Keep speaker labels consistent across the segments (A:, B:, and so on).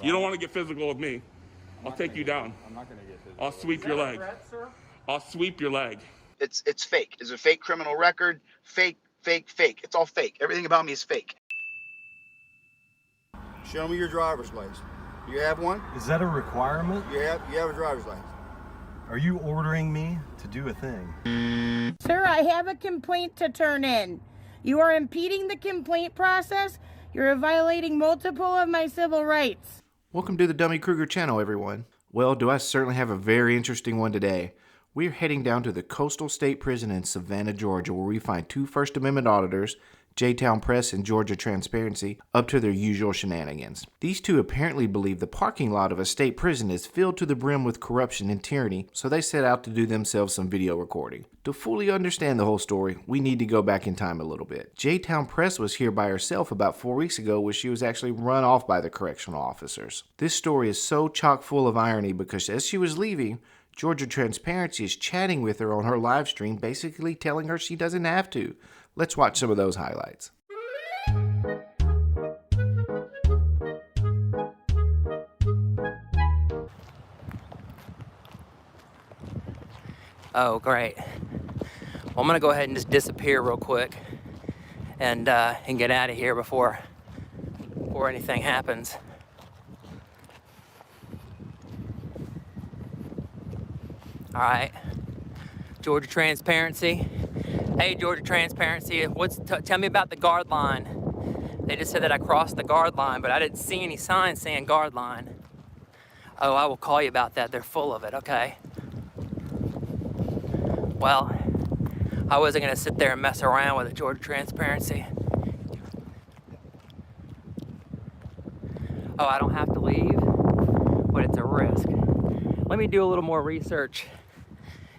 A: You don't want to get physical with me. I'll take you down.
B: I'm not going to get physical.
A: I'll sweep your leg. I'll sweep your leg.
C: It's fake. It's a fake criminal record. Fake. It's all fake. Everything about me is fake. Show me your driver's license. You have one?
D: Is that a requirement?
C: You have a driver's license.
D: Are you ordering me to do a thing?
E: Sir, I have a complaint to turn in. You are impeding the complaint process. You're violating multiple of my civil rights.
F: Welcome to the Dummy Kruger channel, everyone. Well, do I certainly have a very interesting one today. We're heading down to the Coastal State Prison in Savannah, Georgia, where we find two First Amendment auditors, J-Town Press and Georgia Transparency, up to their usual shenanigans. These two apparently believe the parking lot of a state prison is filled to the brim with corruption and tyranny, so they set out to do themselves some video recording. To fully understand the whole story, we need to go back in time a little bit. J-Town Press was here by herself about 4 weeks ago, where she was actually run off by the correctional officers. This story is so chock full of irony because as she was leaving, Georgia Transparency is chatting with her on her live stream, basically telling her she doesn't have to. Let's watch some of those highlights.
G: Oh, great. Well, I'm gonna go ahead and just disappear real quick and get out of here before anything happens. All right, Georgia Transparency. Hey, Georgia Transparency, tell me about the guard line. They just said that I crossed the guard line, but I didn't see any signs saying guard line. Oh, I will call you about that. They're full of it, okay? Well, I wasn't gonna sit there and mess around with it, Georgia Transparency. Oh, I don't have to leave, but it's a risk. Let me do a little more research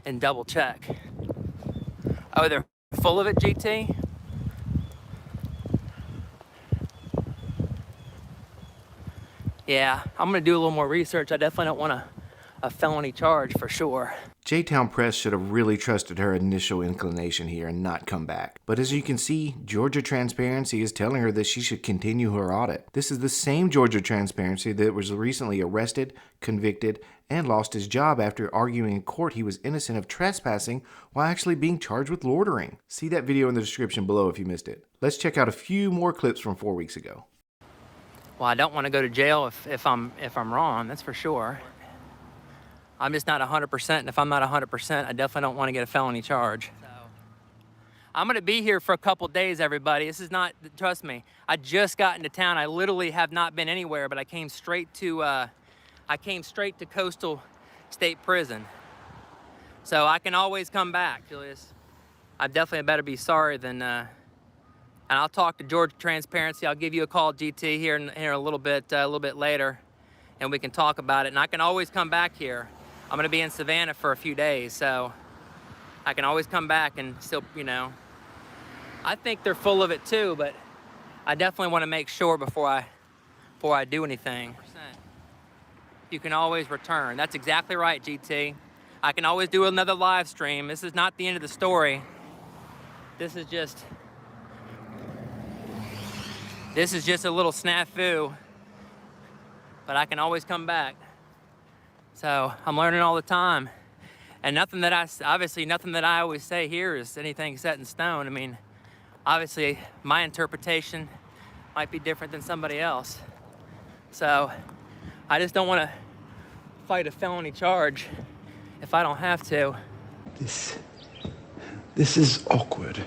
G: and double check. Oh, they're full of it, GT? Yeah, I'm gonna do a little more research. I definitely don't want a felony charge for sure.
F: J-Town Press should have really trusted her initial inclination here and not come back. But as you can see, Georgia Transparency is telling her that she should continue her audit. This is the same Georgia Transparency that was recently arrested, convicted, and lost his job after arguing in court he was innocent of trespassing while actually being charged with loitering. See that video in the description below if you missed it. Let's check out a few more clips from 4 weeks ago.
G: Well, I don't want to go to jail if I'm wrong, that's for sure. I'm just not 100%, and if I'm not 100%, I definitely don't want to get a felony charge. So, I'm gonna be here for a couple days, everybody. This is not, trust me, I just got into town. I literally have not been anywhere, but I came straight to Coastal State Prison. So I can always come back, Julius. I definitely better be sorry than, and I'll talk to Georgia Transparency. I'll give you a call, GT, here a little bit later, and we can talk about it. And I can always come back here. I'm gonna be in Savannah for a few days, so I can always come back and still, you know. I think they're full of it too, but I definitely want to make sure before I do anything. You can always return. That's exactly right, GT. I can always do another live stream. This is not the end of the story. This is just a little snafu, but I can always come back. So I'm learning all the time. And nothing that I always say here is anything set in stone. I mean, obviously my interpretation might be different than somebody else. So I just don't want to fight a felony charge if I don't have to.
H: This is awkward.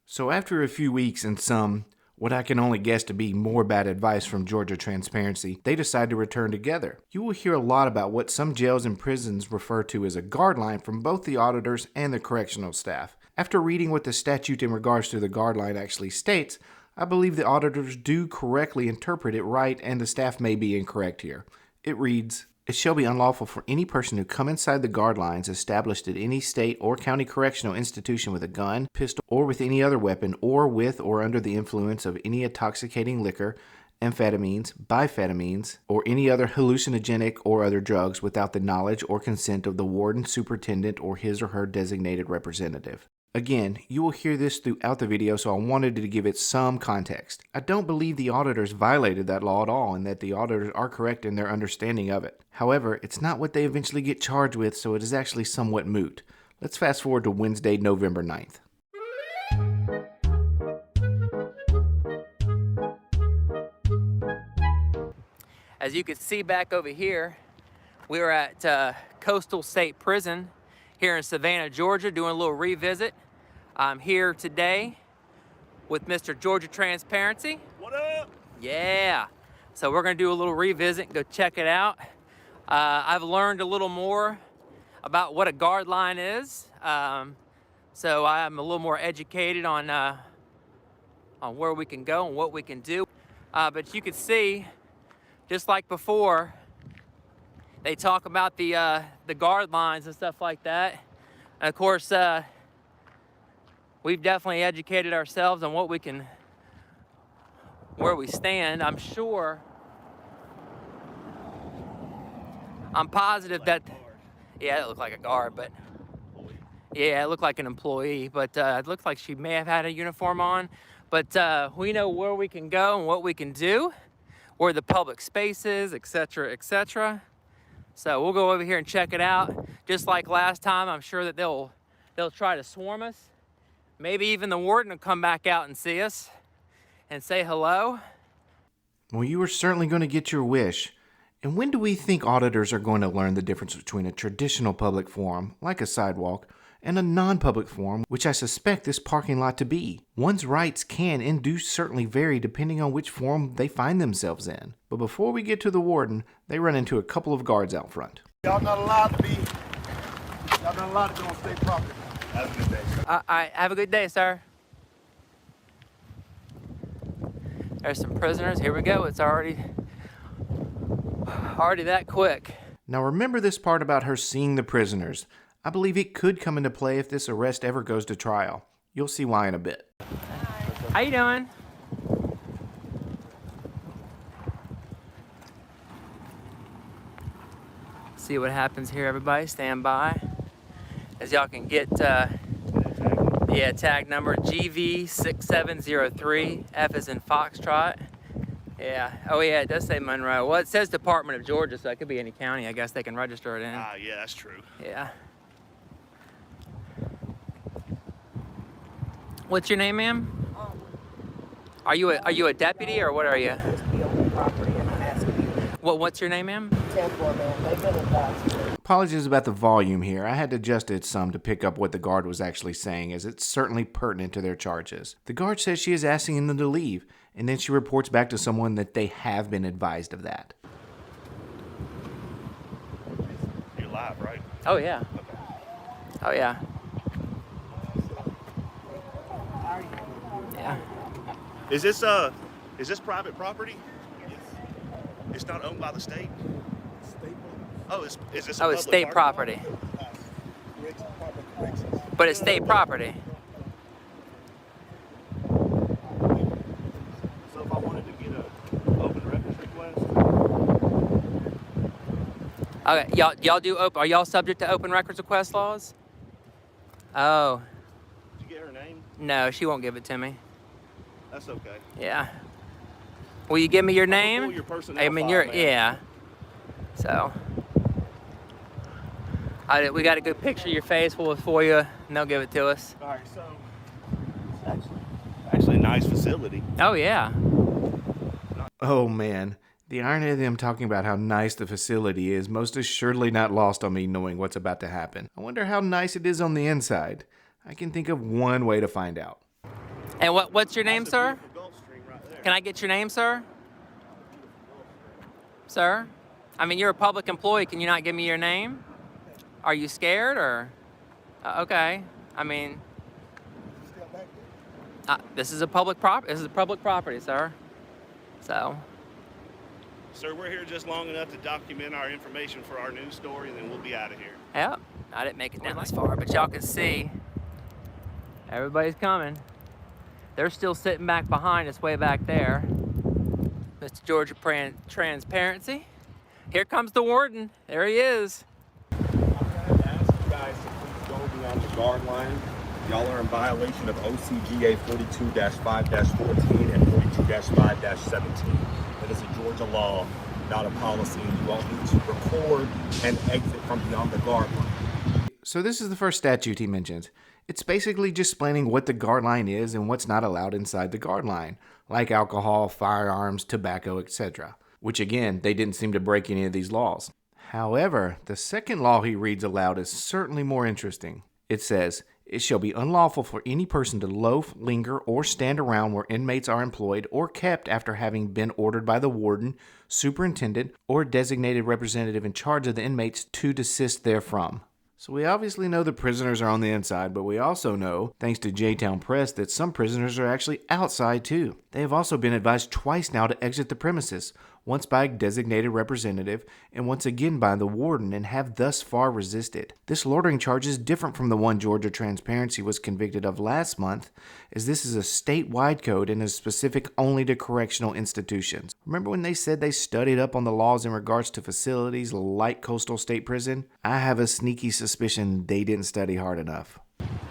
F: So after a few weeks and some, what I can only guess to be more bad advice from Georgia Transparency, they decide to return together. You will hear a lot about what some jails and prisons refer to as a guard line from both the auditors and the correctional staff. After reading what the statute in regards to the guard line actually states, I believe the auditors do correctly interpret it right and the staff may be incorrect here. It reads, "It shall be unlawful for any person who come inside the guard lines established at any state or county correctional institution with a gun, pistol, or with any other weapon, or with or under the influence of any intoxicating liquor, amphetamines, biphetamines, or any other hallucinogenic or other drugs without the knowledge or consent of the warden, superintendent, or his or her designated representative." Again, you will hear this throughout the video, so I wanted to give it some context. I don't believe the auditors violated that law at all, and that the auditors are correct in their understanding of it. However, it's not what they eventually get charged with, so it is actually somewhat moot. Let's fast forward to Wednesday, November 9th.
G: As you can see back over here, we were at Coastal State Prison here in Savannah, Georgia, doing a little revisit. I'm here today with Mr. Georgia Transparency.
A: What up?
G: Yeah. So we're gonna do a little revisit and go check it out. I've learned a little more about what a guard line is. So I'm a little more educated on where we can go and what we can do. But you can see, just like before, they talk about the guard lines and stuff like that. And of course, we've definitely educated ourselves on what we can, where we stand. I'm positive that, yeah, it looked like a guard, but yeah, it looked like an employee, but it looks like she may have had a uniform on. But we know where we can go and what we can do, where the public space is, etc., etc. So we'll go over here and check it out. Just like last time, I'm sure that they'll try to swarm us. Maybe even the warden will come back out and see us and say hello.
F: Well, you are certainly going to get your wish. And when do we think auditors are going to learn the difference between a traditional public forum, like a sidewalk, and a non-public forum, which I suspect this parking lot to be? One's rights can and do certainly vary depending on which forum they find themselves in. But before we get to the warden, they run into a couple of guards out front.
B: Y'all not allowed to be on state property. Have a good day, sir.
G: All right, have a good day, sir. There's some prisoners. Here we go. It's already that quick.
F: Now remember this part about her seeing the prisoners. I believe it could come into play if this arrest ever goes to trial. You'll see why in a bit.
G: How you doing? See what happens here, everybody. Stand by. As y'all can get, tag number GV6703. F is in Foxtrot. Yeah. Oh, yeah, it does say Monroe. Well, it says Department of Georgia, so it could be any county. I guess they can register it in.
B: Yeah, that's true.
G: Yeah. What's your name, ma'am? Are you a deputy or what are you? What's your name, ma'am?
F: Apologies about the volume here. I had to adjust it some to pick up what the guard was actually saying, as it's certainly pertinent to their charges. The guard says she is asking them to leave, and then she reports back to someone that they have been advised of that.
B: You're live, right?
G: Oh, yeah. Oh, yeah. Yeah.
B: Is this private property? Yes. It's not owned by the state? Oh, is this a
G: It's state property. But it's state property.
B: So if I wanted to get an open records request?
G: Okay, y'all do open. Are y'all subject to open records request laws? Oh.
B: Did you get her name?
G: No, she won't give it to me.
B: That's okay.
G: Yeah. Will you give me your name?
B: Pull your personnel
G: I mean,
B: file, man.
G: yeah. So. We got a good picture of your face for you, and they'll give it to us.
B: All right, so it's actually a nice facility.
G: Oh, yeah.
F: Oh man, the irony of them talking about how nice the facility is most assuredly not lost on me knowing what's about to happen. I wonder how nice it is on the inside. I can think of one way to find out.
G: And what's your name, sir?
B: Gulf Stream right there.
G: Can I get your name, sir? Sir? I mean, you're a public employee. Can you not give me your name? Are you scared or? Okay. I mean, this is a public property. This is a public property, sir. So.
B: Sir, we're here just long enough to document our information for our news story, and then we'll be out of here.
G: Yep. I didn't make it down this far, but y'all can see everybody's coming. They're still sitting back behind us way back there. Mr. Georgia Transparency. Here comes the warden. There he is.
H: I'm going to ask you guys to please go beyond the guard line. Y'all are in violation of OCGA 42-5-14 and 42-5-17. That is a Georgia law, not a policy, and you all need to record and exit from beyond the guard line.
F: So this is the first statute he mentions. It's basically just explaining what the guard line is and what's not allowed inside the guard line, like alcohol, firearms, tobacco, etc. Which again, they didn't seem to break any of these laws. However, the second law he reads aloud is certainly more interesting. It says, "It shall be unlawful for any person to loaf, linger, or stand around where inmates are employed or kept after having been ordered by the warden, superintendent, or designated representative in charge of the inmates to desist therefrom." So we obviously know the prisoners are on the inside, but we also know, thanks to J-Town Press, that some prisoners are actually outside too. They have also been advised twice now to exit the premises, once by a designated representative and once again by the warden, and have thus far resisted. This loitering charge is different from the one Georgia Transparency was convicted of last month, as this is a statewide code and is specific only to correctional institutions. Remember when they said they studied up on the laws in regards to facilities like Coastal State Prison? I have a sneaky suspicion they didn't study hard enough.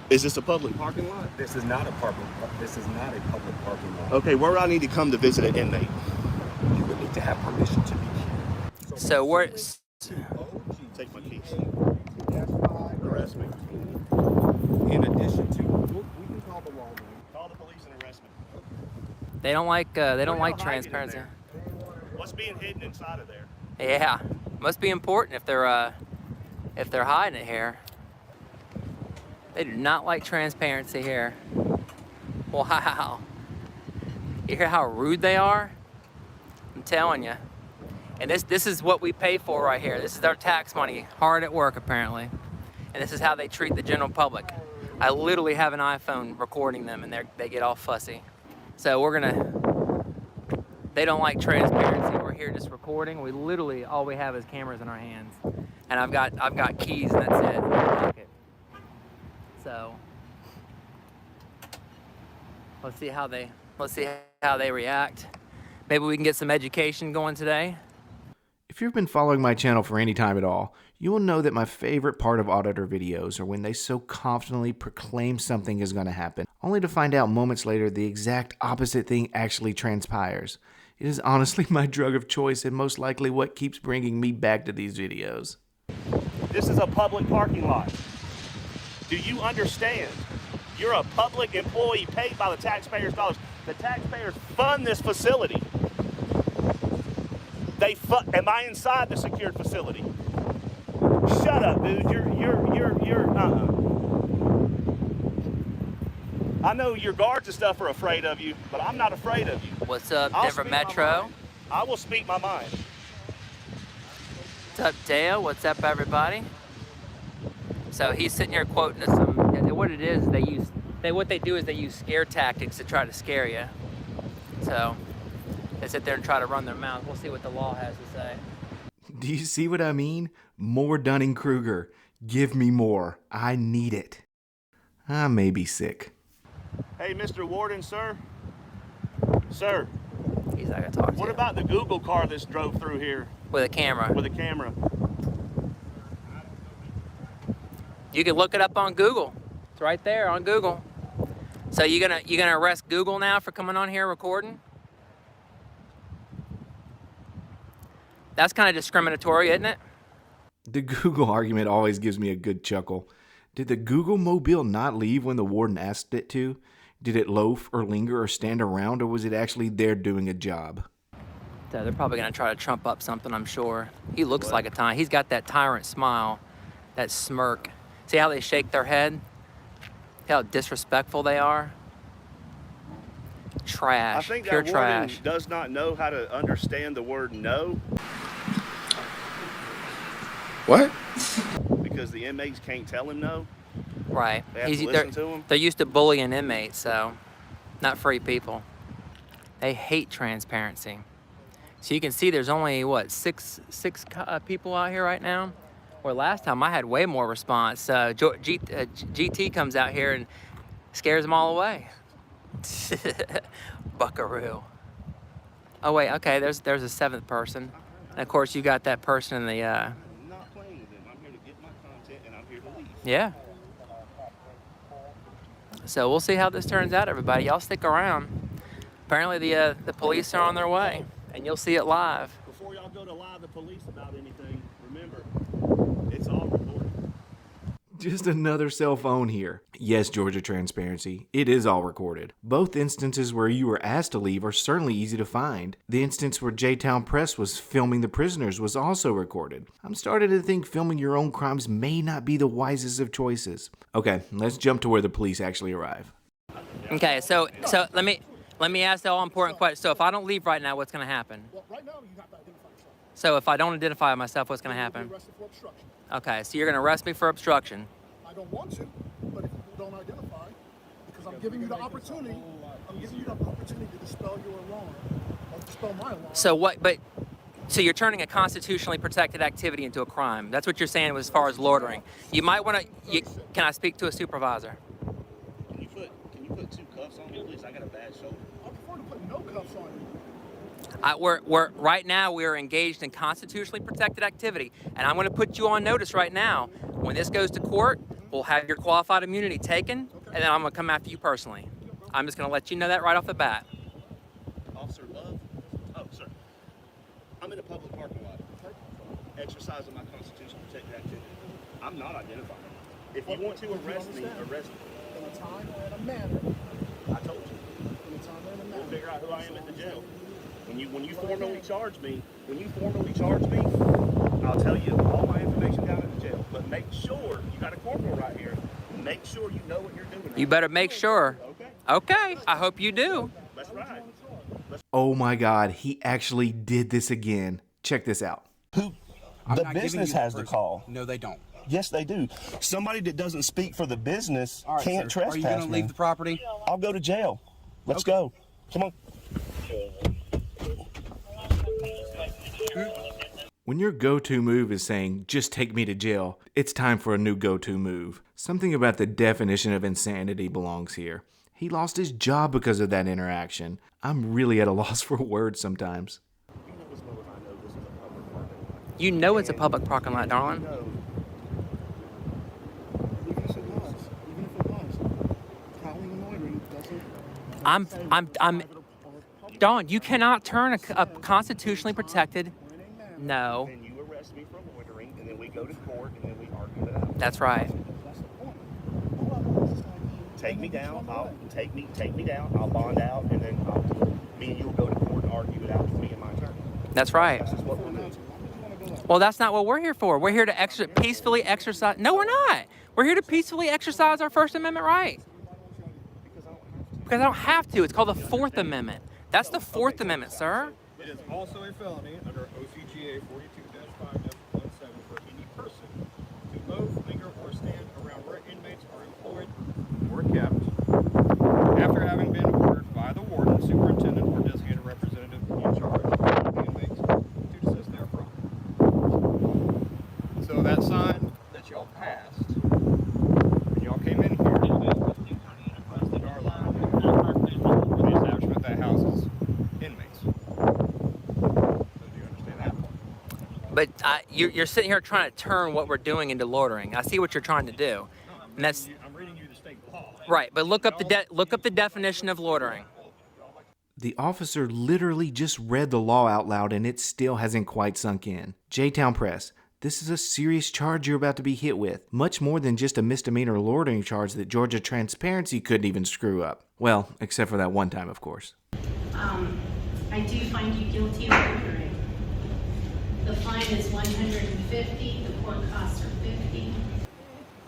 B: Is this a public parking lot?
H: This is not a public parking lot.
B: Okay, where would I need to come to visit an inmate?
H: You would need to have permission to be here.
G: So we're
B: Take my keys.
H: Arrest me. In addition to, we can call the law.
B: Call the police and arrest me.
G: they don't like transparency.
B: What's being hidden inside of there?
G: Yeah, must be important if they're hiding it here. They do not like transparency here. Wow. You hear how rude they are? I'm telling you. And this is what we pay for right here. This is our tax money, hard at work apparently. And this is how they treat the general public. I literally have an iPhone recording them and they get all fussy. So they don't like transparency. We're here just recording. We literally, all we have is cameras in our hands. And I've got keys and that's it in my pocket. So let's see how they react. Maybe we can get some education going today.
F: If you've been following my channel for any time at all, you will know that my favorite part of auditor videos are when they so confidently proclaim something is going to happen, only to find out moments later the exact opposite thing actually transpires. It is honestly my drug of choice and most likely what keeps bringing me back to these videos.
B: This is a public parking lot. Do you understand? You're a public employee paid by the taxpayers' dollars. The taxpayers fund this facility. Am I inside the secured facility? Shut up, dude. I know your guards and stuff are afraid of you, but I'm not afraid of you.
G: What's up, Denver Metro?
B: I will speak my mind.
G: What's up, Dale? What's up, everybody? So he's sitting here quoting us some. What it is, what they do is they use scare tactics to try to scare you. So they sit there and try to run their mouth. We'll see what the law has to say.
F: Do you see what I mean? More Dunning-Kruger. Give me more. I need it. I may be sick.
B: Hey, Mr. Warden, sir. Sir.
G: He's not gonna talk to you.
B: What about the Google car that's drove through here?
G: With a camera.
B: With a camera.
G: You can look it up on Google. It's right there on Google. So you gonna arrest Google now for coming on here recording? That's kind of discriminatory, isn't it?
F: The Google argument always gives me a good chuckle. Did the Google mobile not leave when the warden asked it to? Did it loaf or linger or stand around, or was it actually there doing a job?
G: So they're probably gonna try to trump up something, I'm sure. He looks like a tyrant. He's got that tyrant smile, that smirk. See how they shake their head? See how disrespectful they are? Trash,
B: I think
G: pure
B: that warden
G: trash.
B: does not know how to understand the word no.
H: What?
B: Because the inmates can't tell him no.
G: Right.
B: They have to listen to him.
G: They're used to bullying inmates, so not free people. They hate transparency. So you can see there's only, what, six people out here right now? Where last time I had way more response. GT comes out here and scares them all away. Buckaroo. Oh wait, okay, there's a seventh person. And of course you got that person in the
B: I'm not playing with them. I'm here to get my content and I'm here to leave.
G: yeah. So we'll see how this turns out, everybody. Y'all stick around. Apparently the police are on their way, and you'll see it live.
B: Before y'all go to lie to the police about anything, remember, it's all recorded.
F: Just another cell phone here. Yes, Georgia Transparency, it is all recorded. Both instances where you were asked to leave are certainly easy to find. The instance where J-Town Press was filming the prisoners was also recorded. I'm starting to think filming your own crimes may not be the wisest of choices. Okay, let's jump to where the police actually arrive.
G: Okay, so let me ask the all-important question. So if I don't leave right now, what's going to happen?
I: Well, right now, you have to identify yourself.
G: So if I don't identify myself, what's going to happen?
I: You're arrested for obstruction.
G: Okay, so you're going to arrest me for obstruction.
I: I don't want to, but if you don't identify, because I'm giving you the opportunity, to dispel your alarm, or dispel my alarm.
G: So so you're turning a constitutionally protected activity into a crime. That's what you're saying as far as loitering. You might want to, can I speak to a supervisor?
B: Can you put 2 cuffs on me, please? I got a bad shoulder.
I: I prefer to put no cuffs on you.
G: Right now we're engaged in constitutionally protected activity, and I'm going to put you on notice right now. When this goes to court, we'll have your qualified immunity taken, and then I'm going to come after you personally. I'm just going to let you know that right off the bat.
B: Officer Love? Oh, sir. I'm in a public parking lot, exercising my constitutional protected activity. I'm not identifying. If you want to arrest me, arrest me.
I: In a time or in a manner.
B: I told you.
I: In a time or in a manner.
B: We'll figure out who I am at the jail. When you formally charge me, I'll tell you all my information down at the jail. But make sure, you got a corporal right here, make sure you know what you're doing.
G: You better make sure. Okay, I hope you do.
B: Let's ride.
F: Oh my God, he actually did this again. Check this out.
B: The business has the call.
J: No, they don't.
B: Yes, they do. Somebody that doesn't speak for the business can't trespass me.
J: Are you going to leave the property?
B: I'll go to jail. Let's go. Come on.
F: When your go-to move is saying, just take me to jail, it's time for a new go-to move. Something about the definition of insanity belongs here. He lost his job because of that interaction. I'm really at a loss for words sometimes.
G: You know it's a public parking lot, darling.
I: Even if it was, prowling and loitering doesn't...
G: I'm Dawn, you cannot turn a constitutionally protected... No.
B: And you arrest me for loitering, and then we go to court, and then we argue it out.
G: That's right.
I: That's the point.
B: Take me down. Take me down. I'll bond out, and then me and you'll go to court and argue it out with me and my attorney.
G: That's right.
B: That's just what we'll do.
G: Well, that's not what we're here for. We're here to peacefully exercise. No, we're not. We're here to peacefully exercise our First Amendment right. Because I don't have to. It's called the Fourth Amendment. That's the Fourth Amendment, sir.
K: It is also a felony under OCGA 42-5-17 for any person to move, linger, or stand around where inmates are employed or kept after having been ordered by the warden, superintendent, or designated representative in charge of the inmates to desist therefrom. So that sign that y'all passed, when y'all came in here, was the door line for the establishment that houses inmates.
G: But you're sitting here trying to turn what we're doing into loitering. I see what you're trying to do, and that's
K: I'm reading you the state law.
G: right. But look up the definition of loitering.
F: The officer literally just read the law out loud, and it still hasn't quite sunk in. J-Town Press, this is a serious charge you're about to be hit with. Much more than just a misdemeanor loitering charge that Georgia Transparency couldn't even screw up. Well, except for that one time, of course.
L: I do find you guilty of loitering. The fine is $150. The court costs are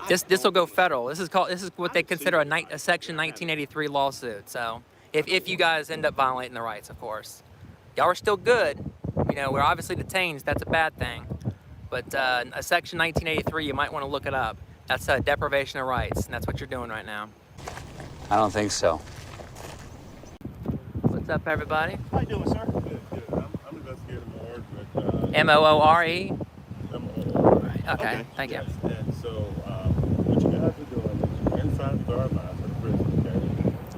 L: $50.
G: This will go federal. This is what they consider a Section 1983 lawsuit. So if you guys end up violating the rights, of course, y'all are still good. You know, we're obviously detained. That's a bad thing. But a Section 1983, you might want to look it up. That's a deprivation of rights, and that's what you're doing right now.
M: I don't think so.
G: What's up, everybody?
B: How you doing, sir?
K: Good. I'm investigating Moore, but
G: Moore.
K: Moore.
G: Okay, thank you.
K: And so, what you guys are doing is you're inside the guard lines of the prison, okay?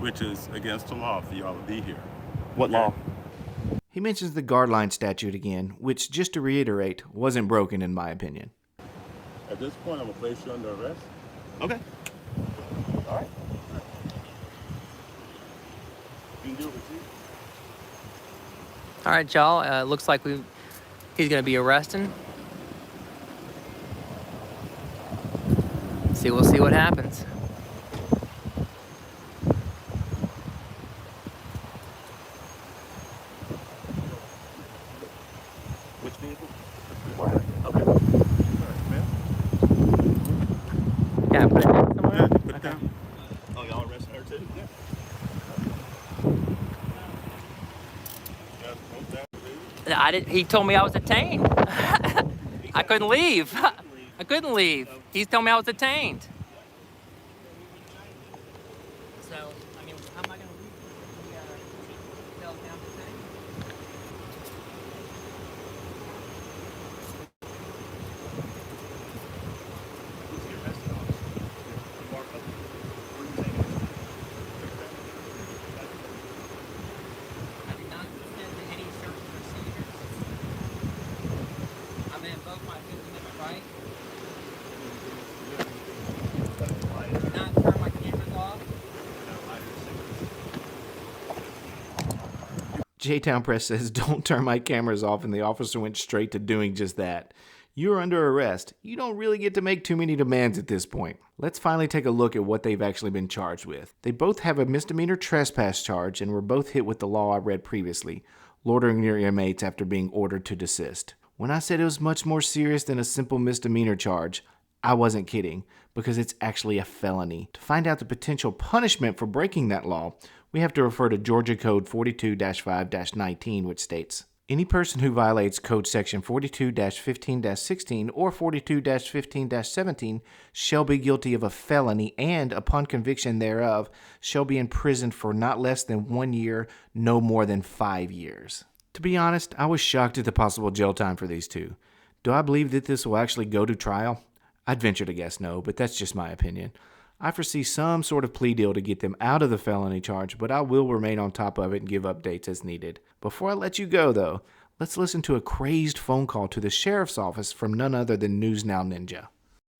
K: Which is against the law for y'all to be here.
B: What law?
F: He mentions the guard line statute again, which, just to reiterate, wasn't broken in my opinion.
K: At this point, I'm gonna place you under arrest.
B: Okay. All right. can do it with you.
G: All right, y'all. Looks like he's going to be arresting. We'll see what happens.
B: Which vehicle?
K: Okay. All right, man.
G: Yeah, put it down somewhere.
K: Yeah, put it down.
B: Oh, y'all arrested her too? Yeah.
G: He told me I was detained. I couldn't leave. I couldn't leave. He's told me I was detained. So, I mean, how am I going to leave? The cell down detained? I did not consent to any search procedures. I'm going to invoke my Fifth Amendment right. Do not turn my cameras off.
F: J-Town Press says, don't turn my cameras off, and the officer went straight to doing just that. You're under arrest. You don't really get to make too many demands at this point. Let's finally take a look at what they've actually been charged with. They both have a misdemeanor trespass charge and were both hit with the law I read previously, loitering near inmates after being ordered to desist. When I said it was much more serious than a simple misdemeanor charge, I wasn't kidding, because it's actually a felony. To find out the potential punishment for breaking that law, we have to refer to Georgia Code 42-5-19, which states, any person who violates Code Section 42-15-16 or 42-15-17 shall be guilty of a felony and, upon conviction thereof, shall be imprisoned for not less than 1 year, no more than 5 years. To be honest, I was shocked at the possible jail time for these two. Do I believe that this will actually go to trial? I'd venture to guess no, but that's just my opinion. I foresee some sort of plea deal to get them out of the felony charge, but I will remain on top of it and give updates as needed. Before I let you go, though, let's listen to a crazed phone call to the sheriff's office from none other than News Now Ninja.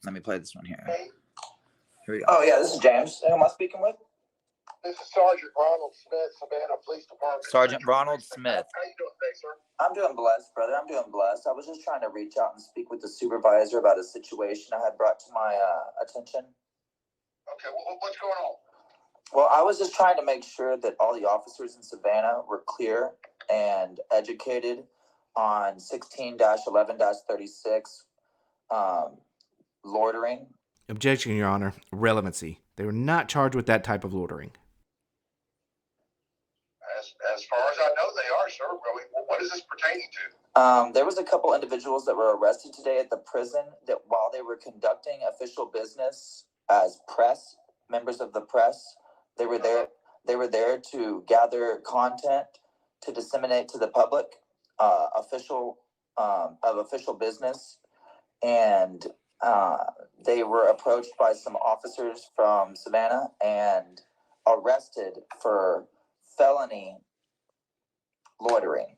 J: Let me play this one here. Here we go. Oh, yeah, this is James. Who am I speaking with?
I: This is Sergeant Ronald Smith, Savannah Police Department.
J: Sergeant Ronald Smith.
I: How you doing today, sir?
J: I'm doing blessed, brother. I'm doing blessed. I was just trying to reach out and speak with the supervisor about a situation I had brought to my attention.
I: Okay, what's going on?
J: Well, I was just trying to make sure that all the officers in Savannah were clear and educated on 16-11-36 loitering.
F: Objection, Your Honor. Relevancy. They were not charged with that type of loitering.
I: As far as I know, they are, sir. Really, what is this pertaining to?
J: There was a couple individuals that were arrested today at the prison that while they were conducting official business as press, members of the press, they were there to gather content to disseminate to the public, official business, and they were approached by some officers from Savannah and arrested for felony loitering.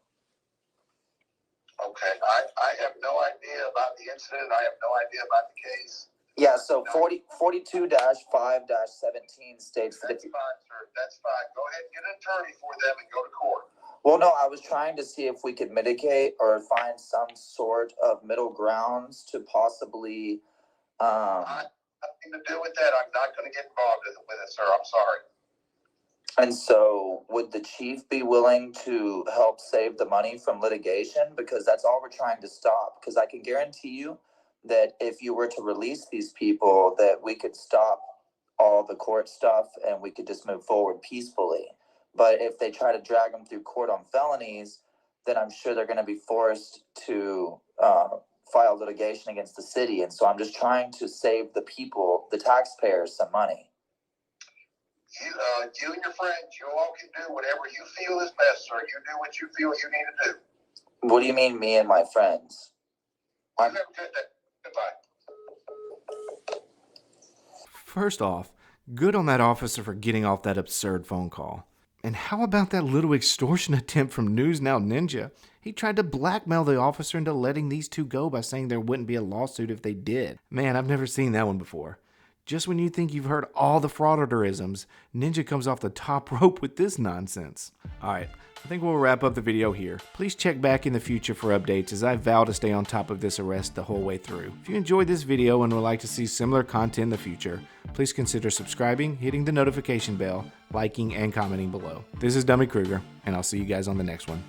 I: Okay, I have no idea about the incident. I have no idea about the case.
J: Yeah, so 42-5-17 states that if you...
I: That's fine, sir. That's fine. Go ahead and get an attorney for them and go to court.
J: Well, no, I was trying to see if we could mitigate or find some sort of middle grounds to possibly...
I: Nothing to do with that. I'm not going to get involved with it, sir. I'm sorry.
J: And so would the chief be willing to help save the money from litigation? Because that's all we're trying to stop. Because I can guarantee you that if you were to release these people, that we could stop all the court stuff and we could just move forward peacefully. But if they try to drag them through court on felonies, then I'm sure they're going to be forced to file litigation against the city. And so I'm just trying to save the people, the taxpayers, some money.
I: You and your friends, you all can do whatever you feel is best, sir. You do what you feel you need to do.
J: What do you mean, me and my friends?
I: You have a good day. Goodbye.
F: First off, good on that officer for getting off that absurd phone call. And how about that little extortion attempt from News Now Ninja? He tried to blackmail the officer into letting these two go by saying there wouldn't be a lawsuit if they did. Man, I've never seen that one before. Just when you think you've heard all the frauditorisms, Ninja comes off the top rope with this nonsense. Alright, I think we'll wrap up the video here. Please check back in the future for updates, as I vow to stay on top of this arrest the whole way through. If you enjoyed this video and would like to see similar content in the future, please consider subscribing, hitting the notification bell, liking, and commenting below. This is Dummy Kruger, and I'll see you guys on the next one.